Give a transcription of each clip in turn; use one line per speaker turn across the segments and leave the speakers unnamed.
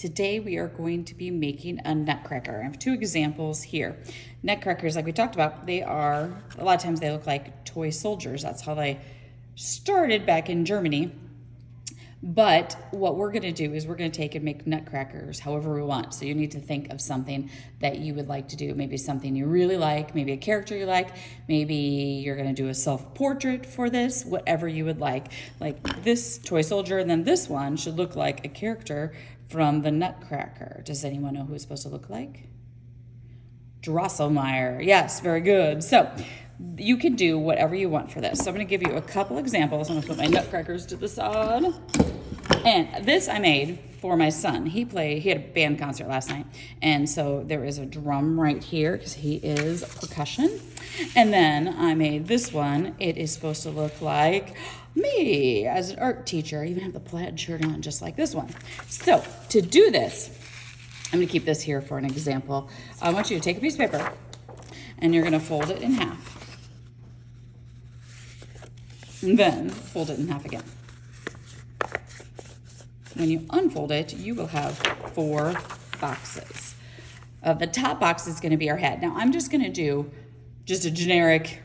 Today we are going to be making a nutcracker. I have two examples here. Nutcrackers, like we talked about, a lot of times they look like toy soldiers. That's how they started back in Germany. But what we're going to do is we're going to take and make nutcrackers however we want. So you need to think of something that you would like to do. Maybe something you really like, maybe a character you like, maybe you're going to do a self-portrait for this, whatever you would like. Like this toy soldier, and then this one should look like a character from the Nutcracker. Does anyone know who it's supposed to look like? Drosselmeyer. Yes, very good. So you can do whatever you want for this. So I'm going to give you a couple examples. I'm going to put my nutcrackers to the side. And this I made for my son. He had a band concert last night. And so there is a drum right here because he is percussion. And then I made this one. It is supposed to look like me as an art teacher. I even have the plaid shirt on just like this one. So to do this, I'm going to keep this here for an example. I want you to take a piece of paper and you're going to fold it in half. And then fold it in half again. When you unfold it, you will have 4 boxes. The top box is going to be our head. Now I'm just going to do just a generic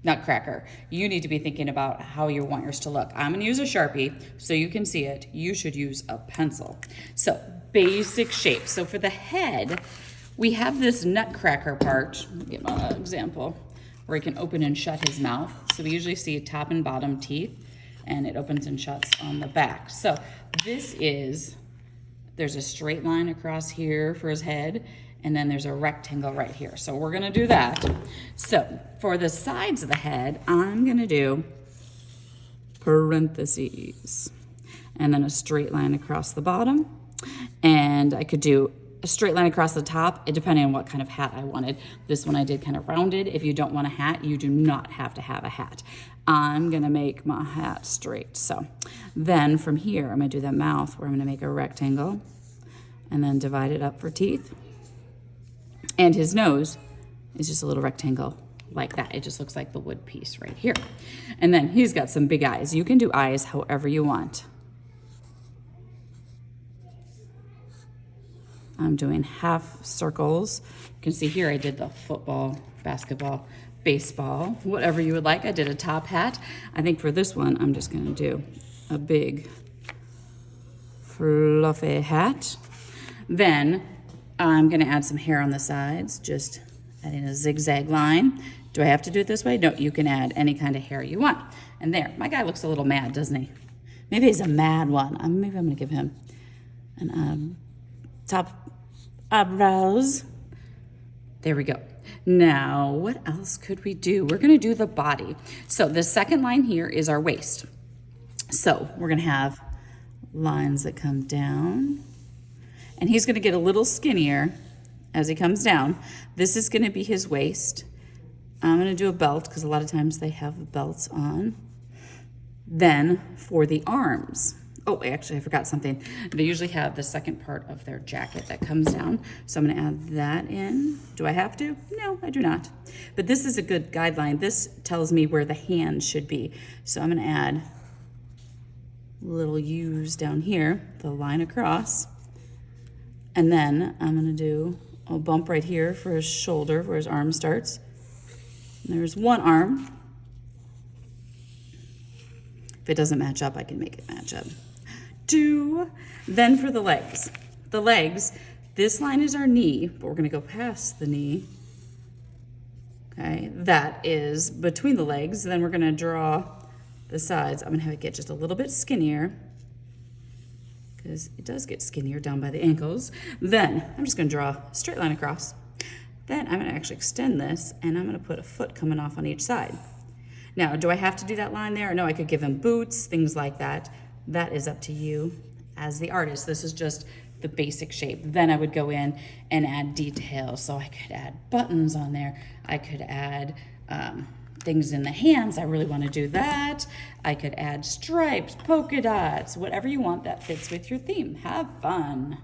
nutcracker. You need to be thinking about how you want yours to look. I'm going to use a Sharpie so you can see it. You should use a pencil. So basic shape. So for the head, we have this nutcracker part. Let me get my example where he can open and shut his mouth. So we usually see top and bottom teeth, and it opens and shuts on the back. So there's a straight line across here for his head, and then there's a rectangle right here. So we're gonna do that. So for the sides of the head, I'm gonna do parentheses, and then a straight line across the bottom. And I could do a straight line across the top, depending on what kind of hat I wanted. This one I did kind of rounded. If you don't want a hat, you do not have to have a hat. I'm gonna make my hat straight. So then from here, I'm gonna do the mouth where I'm gonna make a rectangle and then divide it up for teeth. And his nose is just a little rectangle like that. It just looks like the wood piece right here. And then he's got some big eyes. You can do eyes however you want. I'm doing half circles. You can see here I did the football, basketball, baseball, whatever you would like. I did a top hat. I think for this one, I'm just gonna do a big fluffy hat. Then I'm gonna add some hair on the sides, just adding a zigzag line. Do I have to do it this way? No, you can add any kind of hair you want. And there, my guy looks a little mad, doesn't he? Maybe he's a mad one. Maybe I'm gonna give him an top eyebrows. There we go. Now, what else could we do? We're gonna do the body. So the second line here is our waist. So we're gonna have lines that come down, and he's gonna get a little skinnier as he comes down. This is gonna be his waist. I'm gonna do a belt because a lot of times they have belts on. Then for the arms, actually I forgot something. They usually have the second part of their jacket that comes down. So I'm gonna add that in. Do I have to? No, I do not. But this is a good guideline. This tells me where the hand should be. So I'm gonna add little U's down here, the line across. And then I'm gonna do a bump right here for his shoulder, where his arm starts. And there's one arm. If it doesn't match up, I can make it match up. Then for the legs, this line is our knee, but we're gonna go past the knee. Okay, that is between the legs. Then we're gonna draw the sides. I'm gonna have it get just a little bit skinnier because it does get skinnier down by the ankles. Then I'm just gonna draw a straight line across. Then I'm gonna actually extend this, and I'm gonna put a foot coming off on each side. Now, do I have to do that line there? No, I could give him boots, things like that. That is up to you as the artist. This is just the basic shape. Then I would go in and add details. So I could add buttons on there. I could add things in the hands. I really want to do that. I could add stripes, polka dots, whatever you want that fits with your theme. Have fun.